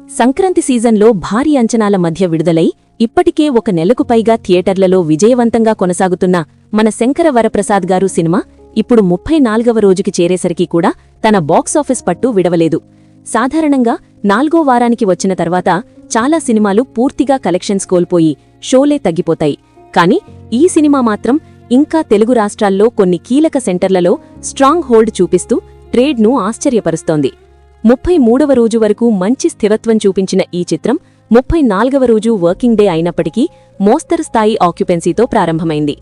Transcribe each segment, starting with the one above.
సంక్రాంతి సీజన్లో భారీ అంచనాల మధ్య విడుదలై ఇప్పటికే ఒక నెలకు పైగా థియేటర్లలో విజయవంతంగా కొనసాగుతున్న మన శంకర వరప్రసాద్ గారు సినిమా ఇప్పుడు 34వ రోజుకి చేరేసరికి కూడా తన బాక్సాఫీస్ పట్టు విడవలేదు. సాధారణంగా 4వ వారానికి వచ్చిన తర్వాత చాలా సినిమాలు పూర్తిగా కలెక్షన్స్ కోల్పోయి షోలే తగ్గిపోతాయి. కానీ ఈ సినిమా మాత్రం ఇంకా తెలుగు రాష్ట్రాల్లో కొన్ని కీలక సెంటర్లలో స్ట్రాంగ్ హోల్డ్ చూపిస్తూ ట్రేడ్ను ఆశ్చర్యపరుస్తోంది. 33వ రోజు వరకు మంచి స్థిరత్వం చూపించిన ఈ చిత్రం 34వ రోజు వర్కింగ్ డే అయినప్పటికీ మోస్తరు స్థాయి ఆక్యుపెన్సీతో ప్రారంభమైంది.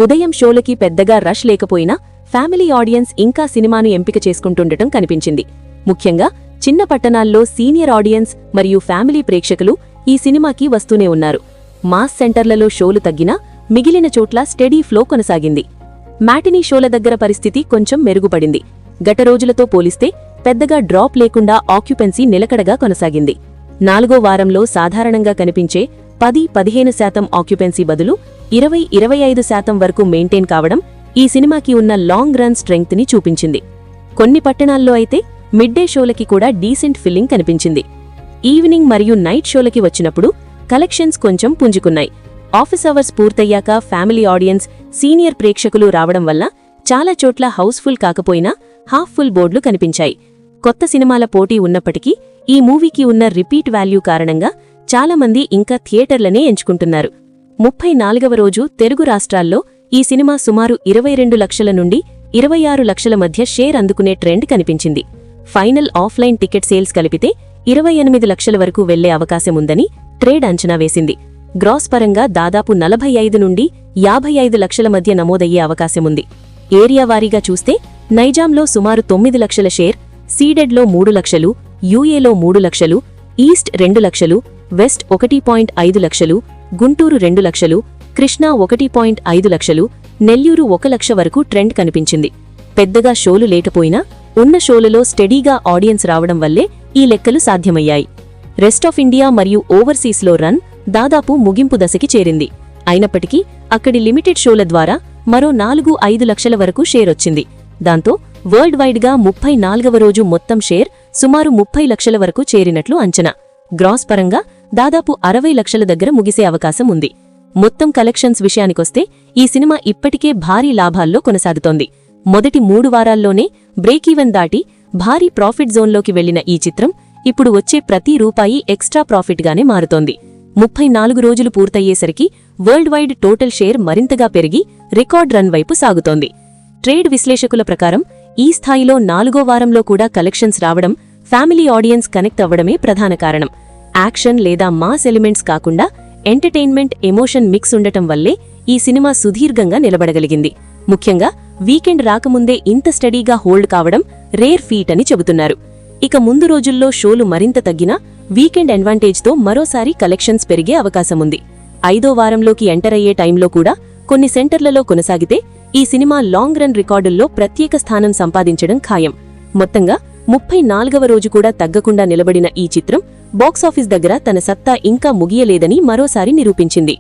ఉదయం షోలకి పెద్దగా రష్ లేకపోయినా ఫ్యామిలీ ఆడియన్స్ ఇంకా సినిమాను ఎంపిక చేసుకుంటుండటం కనిపించింది. ముఖ్యంగా చిన్న పట్టణాల్లో సీనియర్ ఆడియన్స్ మరియు ఫ్యామిలీ ప్రేక్షకులు ఈ సినిమాకి వస్తూనే ఉన్నారు. మాస్ సెంటర్లలో షోలు తగ్గినా మిగిలిన చోట్ల స్టెడీ ఫ్లో కొనసాగింది. మ్యాటినీ షోల దగ్గర పరిస్థితి కొంచెం మెరుగుపడింది. గత రోజులతో పోలిస్తే పెద్దగా డ్రాప్ లేకుండా ఆక్యుపెన్సీ నిలకడగా కొనసాగింది. 4వ వారంలో సాధారణంగా కనిపించే 10-15% ఆక్యుపెన్సీ బదులు 20-25% వరకు మెయింటైన్ కావడం ఈ సినిమాకి ఉన్న లాంగ్ రన్ స్ట్రెంగ్త్ ని చూపించింది. కొన్ని పట్టణాల్లో అయితే మిడ్డే షోలకి కూడా డీసెంట్ ఫిల్లింగ్ కనిపించింది. ఈవినింగ్ మరియు నైట్ షోలకి వచ్చినప్పుడు కలెక్షన్స్ కొంచెం పుంజుకున్నాయి. ఆఫీస్ అవర్స్ పూర్తయ్యాక ఫ్యామిలీ ఆడియన్స్, సీనియర్ ప్రేక్షకులు రావడం వల్ల చాలా చోట్ల హౌస్ఫుల్ కాకపోయినా హాఫ్ ఫుల్ బోర్డులు కనిపించాయి. కొత్త సినిమాల పోటీ ఉన్నప్పటికీ ఈ మూవీకి ఉన్న రిపీట్ వాల్యూ కారణంగా చాలామంది ఇంకా థియేటర్లనే ఎంచుకుంటున్నారు. 34వ రోజు తెలుగు రాష్ట్రాల్లో ఈ సినిమా సుమారు 22 లక్షల నుండి 26 లక్షల మధ్య షేర్ అందుకునే ట్రెండ్ కనిపించింది. ఫైనల్ ఆఫ్లైన్ టికెట్ సేల్స్ కలిపితే 28 లక్షల వరకు వెళ్లే అవకాశముందని ట్రేడ్ అంచనా వేసింది. గ్రాస్ పరంగా దాదాపు 45 నుండి 55 లక్షల మధ్య నమోదయ్యే అవకాశముంది. ఏరియా వారీగా చూస్తే నైజాంలో సుమారు 9 లక్షల షేర్, సీడెడ్లో 3 లక్షలు, యూఏలో 3 లక్షలు, ఈస్ట్ 2 లక్షలు, వెస్ట్ 1.5 లక్షలు, గుంటూరు 2 లక్షలు, కృష్ణా 1.5 లక్షలు, నెల్లూరు 1 లక్ష వరకు ట్రెండ్ కనిపించింది. పెద్దగా షోలు లేకపోయినా ఉన్న షోలలో స్టెడీగా ఆడియన్స్ రావడం వల్లే ఈ లెక్కలు సాధ్యమయ్యాయి. రెస్ట్ ఆఫ్ ఇండియా మరియు ఓవర్సీస్లో రన్ దాదాపు ముగింపు దశకి చేరింది. అయినప్పటికీ అక్కడి లిమిటెడ్ షోల ద్వారా మరో 4-5 లక్షల వరకు షేర్ వచ్చింది. దాంతో వరల్డ్ వైడ్గా 34వ రోజు మొత్తం షేర్ సుమారు 30 లక్షల వరకు చేరినట్లు అంచనా. గ్రాస్ పరంగా దాదాపు 60 లక్షల దగ్గర ముగిసే అవకాశం ఉంది. మొత్తం కలెక్షన్స్ విషయానికొస్తే ఈ సినిమా ఇప్పటికే భారీ లాభాల్లో కొనసాగుతోంది. మొదటి 3 వారాల్లోనే బ్రేక్ ఈవెన్ దాటి భారీ ప్రాఫిట్ జోన్లోకి వెళ్లిన ఈ చిత్రం ఇప్పుడు వచ్చే ప్రతి రూపాయి ఎక్స్ట్రా ప్రాఫిట్గానే మారుతోంది. 34 రోజులు పూర్తయ్యేసరికి వరల్డ్ వైడ్ టోటల్ షేర్ మరింతగా పెరిగి రికార్డ్ రన్ వైపు సాగుతోంది. ట్రేడ్ విశ్లేషకుల ప్రకారం ఈ స్థాయిలో 4వ వారంలో కూడా కలెక్షన్స్ రావడం ఫ్యామిలీ ఆడియన్స్ కనెక్ట్ అవ్వడమే ప్రధాన కారణం. యాక్షన్ లేదా మాస్ ఎలిమెంట్స్ కాకుండా ఎంటర్టైన్మెంట్, ఎమోషన్ మిక్స్ ఉండటం వల్లే ఈ సినిమా సుదీర్ఘంగా నిలబడగలిగింది. ముఖ్యంగా వీకెండ్ రాకముందే ఇంత స్టడీగా హోల్డ్ కావడం రేర్ ఫీట్ అని చెబుతున్నారు. ఇక ముందు రోజుల్లో షోలు మరింత తగ్గినా వీకెండ్ అడ్వాంటేజ్తో మరోసారి కలెక్షన్స్ పెరిగే అవకాశముంది. 5వ వారంలోకి ఎంటర్ అయ్యే టైంలో కూడా కొన్ని సెంటర్లలో కొనసాగితే ఈ సినిమా లాంగ్ రన్ రికార్డుల్లో ప్రత్యేక స్థానం సంపాదించడం ఖాయం. మొత్తంగా 34వ రోజు కూడా తగ్గకుండా నిలబడిన ఈ చిత్రం బాక్సాఫీస్ దగ్గర తన సత్తా ఇంకా ముగియలేదని మరోసారి నిరూపించింది.